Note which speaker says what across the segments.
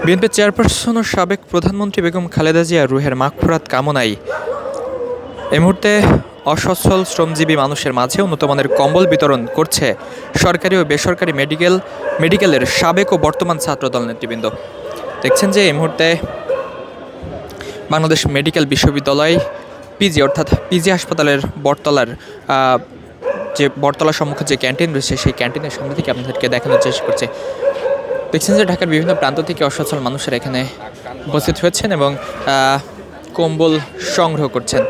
Speaker 1: BNP chairperson ও সাবেক প্রধানমন্ত্রী বেগম খালেদা জিয়া রুহের মাগফিরাত কামনায় এই মুহূর্তে অসচ্ছল শ্রমজীবী মানুষের মাঝে উন্নতমানের কম্বল বিতরণ করছে সরকারি ও বেসরকারি মেডিকেলের সাবেক ও বর্তমান ছাত্রদল নেতৃবৃন্দ। দেখছেন যে এই মুহূর্তে বাংলাদেশ মেডিকেল বিশ্ববিদ্যালয় পিজি অর্থাৎ পিজি হাসপাতালের বটতলা সম্মুখে যে ক্যান্টিন রয়েছে সেই ক্যান্টিনের সামনে থেকে আপনাদেরকে দেখানোর চেষ্টা করছে। দেখছেন যে ঢাকার বিভিন্ন প্রান্ত থেকে অসচ্ছল মানুষেরা এখানে উপস্থিত হয়েছেন এবং কম্বল সংগ্রহ করছেন।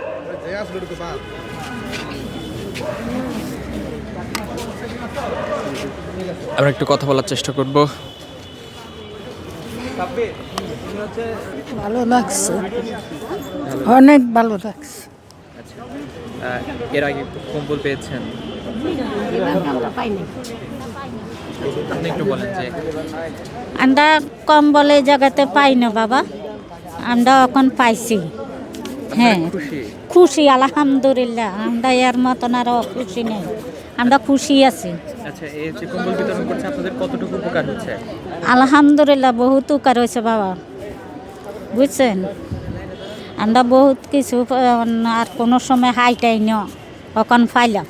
Speaker 1: আমরা একটু কথা বলার চেষ্টা করব।
Speaker 2: ভালো লাগছে, অনেক ভালো লাগছে।
Speaker 1: এর আগে কম্বল পেয়েছেন? আপনি একটু বলেন যে
Speaker 2: আমরা কম্বল এই জায়গাতে পাই না বাবা, আমরা এখন পাইছি। হ্যাঁ খুশি, আলহামদুলিল্লাহ। আমরা এর মতন আরো খুশি নেই, আমরা খুশি আছি।
Speaker 1: আচ্ছা, এই যে কম্বল বিতরণ করছে আপনাদের কতটুকু উপকার হচ্ছে?
Speaker 2: আলহামদুলিল্লাহ বহুত উপকার হয়েছে বাবা, বুঝছেন। আমরা বহুত কিছু আর কোনো সময় হাইটাই ন এখন পাইলাম।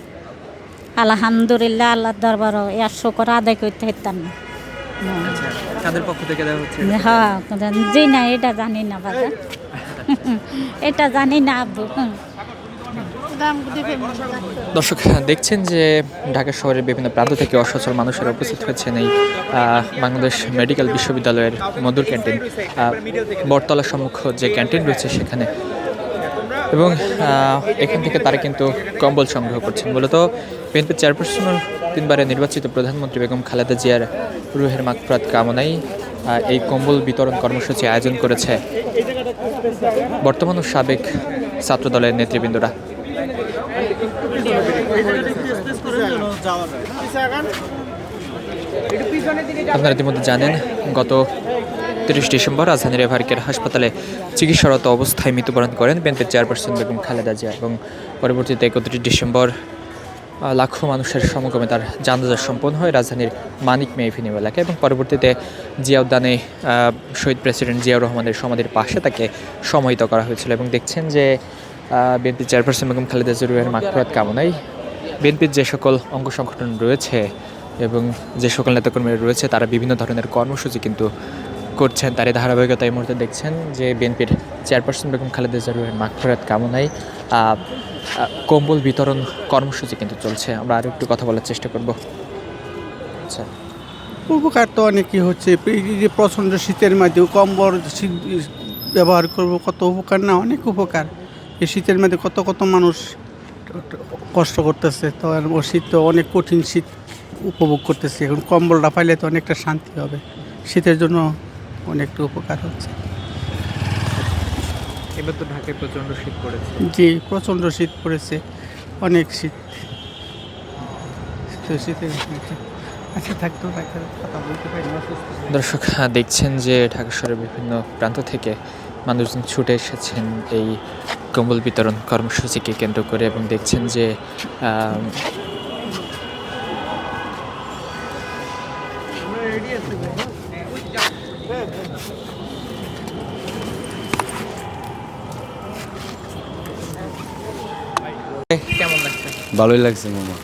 Speaker 2: আলহামদুলিল্লাহ, আল্লাহ দরবার এর শুকর আদায় করতে হইতাম না।
Speaker 1: কাদের পক্ষ থেকে দেওয়া হচ্ছে?
Speaker 2: হ্যাঁ জি না, এটা জানি না বাবা, এটা জানি না আব্বু।
Speaker 1: দর্শক দেখছেন যে ঢাকা শহরের বিভিন্ন প্রান্ত থেকে অসচ্ছল মানুষেরা উপস্থিত হয়েছেন এই বাংলাদেশ মেডিকেল বিশ্ববিদ্যালয়ের মধুর ক্যান্টিন বটতলা সম্মুখ যে ক্যান্টিন রয়েছে সেখানে, এবং এখান থেকে তারা কিন্তু কম্বল সংগ্রহ করছেন। মূলত বিএনপি চেয়ারপারসন 3 বারের নির্বাচিত প্রধানমন্ত্রী বেগম খালেদা জিয়ার রুহের মাগফিরাত কামনায় এই কম্বল বিতরণ কর্মসূচি আয়োজন করেছে বর্তমান ও সাবেক ছাত্রদলের নেতৃবৃন্দরা। আপনারা ইতিমধ্যে জানেন, গত 30 ডিসেম্বর রাজধানীর এভারকেয়ার হাসপাতালে চিকিৎসারত অবস্থায় মৃত্যুবরণ করেন বিএনপির চেয়ারপারসন বেগম খালেদা জিয়া, এবং পরবর্তীতে 31 ডিসেম্বর লাখো মানুষের সমগমে তার জানাজা সম্পন্ন হয় রাজধানীর মানিক মে এভিনিউ এলাকায়, এবং পরবর্তীতে জিয়া উদ্যানে শহীদ প্রেসিডেন্ট জিয়াউর রহমানের সমাধির পাশে তাকে সমাহিত করা হয়েছিল। এবং দেখছেন যে বিএনপি চেয়ারপারসন বেগম খালেদা জিয়ার রুহের মাগফিরাত কামনায় বিএনপির যে সকল অঙ্গ সংগঠন রয়েছে এবং যে সকল নেতাকর্মীরা রয়েছে তারা বিভিন্ন ধরনের কর্মসূচি কিন্তু করছেন। তারই ধারাবাহিকতা এই মুহূর্তে দেখছেন যে বিএনপির চেয়ারপারসন বেগম খালেদা জিয়ার রুহের মাগফিরাত কামনায় কম্বল বিতরণ কর্মসূচি কিন্তু চলছে। আমরা আরও একটু কথা বলার চেষ্টা করব। আচ্ছা,
Speaker 3: উপকার তো অনেকই হচ্ছে। এই যে প্রচণ্ড শীতের মধ্যে কম্বল ব্যবহার করব, কত উপকার না, অনেক উপকার। এই শীতের মধ্যে কত কত মানুষ কষ্ট করতেছে, তো আর শীত তো অনেক কঠিন শীত উপভোগ করতেছে। এখন কম্বলটা পাইলে তো অনেকটা শান্তি হবে, শীতের জন্য অনেকটা উপকার হচ্ছে।
Speaker 1: এবার তো ঢাকায় প্রচণ্ড শীত পড়েছে।
Speaker 3: জি, প্রচণ্ড শীত পড়েছে, অনেক শীত। তো শীতের আচ্ছা থাকতো কথা বলতে পারি না।
Speaker 1: দর্শক দেখছেন যে ঢাকা শহরের বিভিন্ন প্রান্ত থেকে মানুষজন ছুটে এসেছেন এই কম্বল বিতরণ কর্মসূচিকে কেন্দ্র করে, এবং দেখছেন যে কেমন লাগছে?
Speaker 4: ভালোই লাগছে মামা।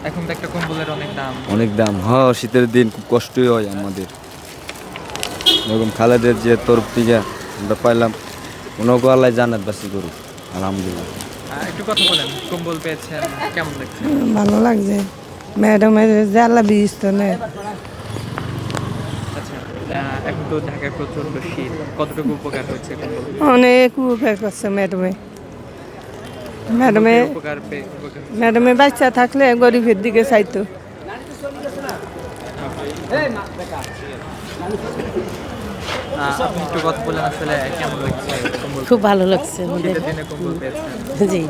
Speaker 1: এখন তো একটা কম্বলের
Speaker 4: অনেক দাম। হ্যাঁ, শীতের দিন খুব কষ্টই হয় আমাদের। এরকম খালেদের যে তরফ থেকে আমরা পাইলাম, ওনাকে আল্লাহ জান্নাত বাসী করুক, আলহামদুলিল্লাহ।
Speaker 1: একটু কথা বলেন, কম্বল পেয়েছেন কেমন লাগছে?
Speaker 2: ভালো লাগছে, ম্যাডামের জ্বালা বিষ তো নেই।
Speaker 1: আচ্ছা, এখন তো ঢাকায় প্রচন্ড শীত, কতটুকু উপকার হচ্ছে কম্বল?
Speaker 2: অনেক উপকার করছে ম্যাডামে বাচ্চা থাকলে গরিবের দিকে চাইতো।
Speaker 1: আপনি একটু কথা বলেন, আসলে কেমন লাগছে কম্বল?
Speaker 2: খুব ভালো লাগছে
Speaker 1: দিনে কম্বল পেয়েছেন?
Speaker 2: জি,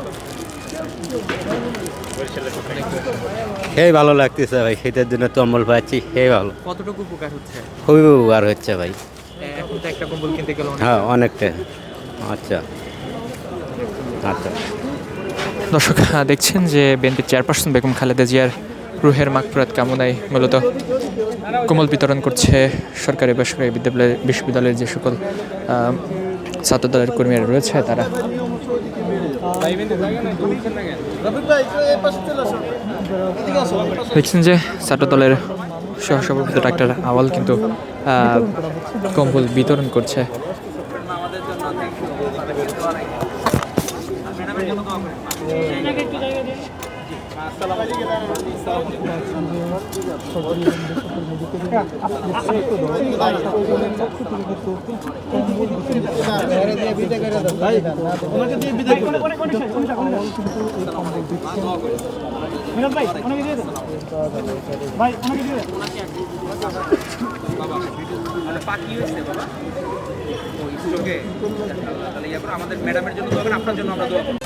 Speaker 5: সেই ভালো লাগতেছে ভাই, শীতের দিনে কম্বল পাচ্ছি, সেই ভালো।
Speaker 1: কতটুকু উপকার হচ্ছে?
Speaker 5: খুবই উপকার হচ্ছে ভাই।
Speaker 1: এখন তো একটা কম্বল কিনতে গেল
Speaker 5: হ্যাঁ, অনেকটা। আচ্ছা আচ্ছা।
Speaker 1: দর্শক দেখছেন যে বিএনপির চেয়ারপারসন বেগম খালেদা জিয়ার রুহের মাগফিরাত কামনায় মূলত কোমল বিতরণ করছে সরকারি বেসরকারি বিশ্ববিদ্যালয়ের যে সকল ছাত্র দলের কর্মীরা রয়েছে তারা। দেখছেন যে ছাত্র দলের সহসভাপতি ডাক্তার আওয়াল কিন্তু কম্বল বিতরণ করছে।
Speaker 6: আমাদের ম্যাডামের জন্য দোয়া করেন, আপনার জন্য আমরা দোয়া করব।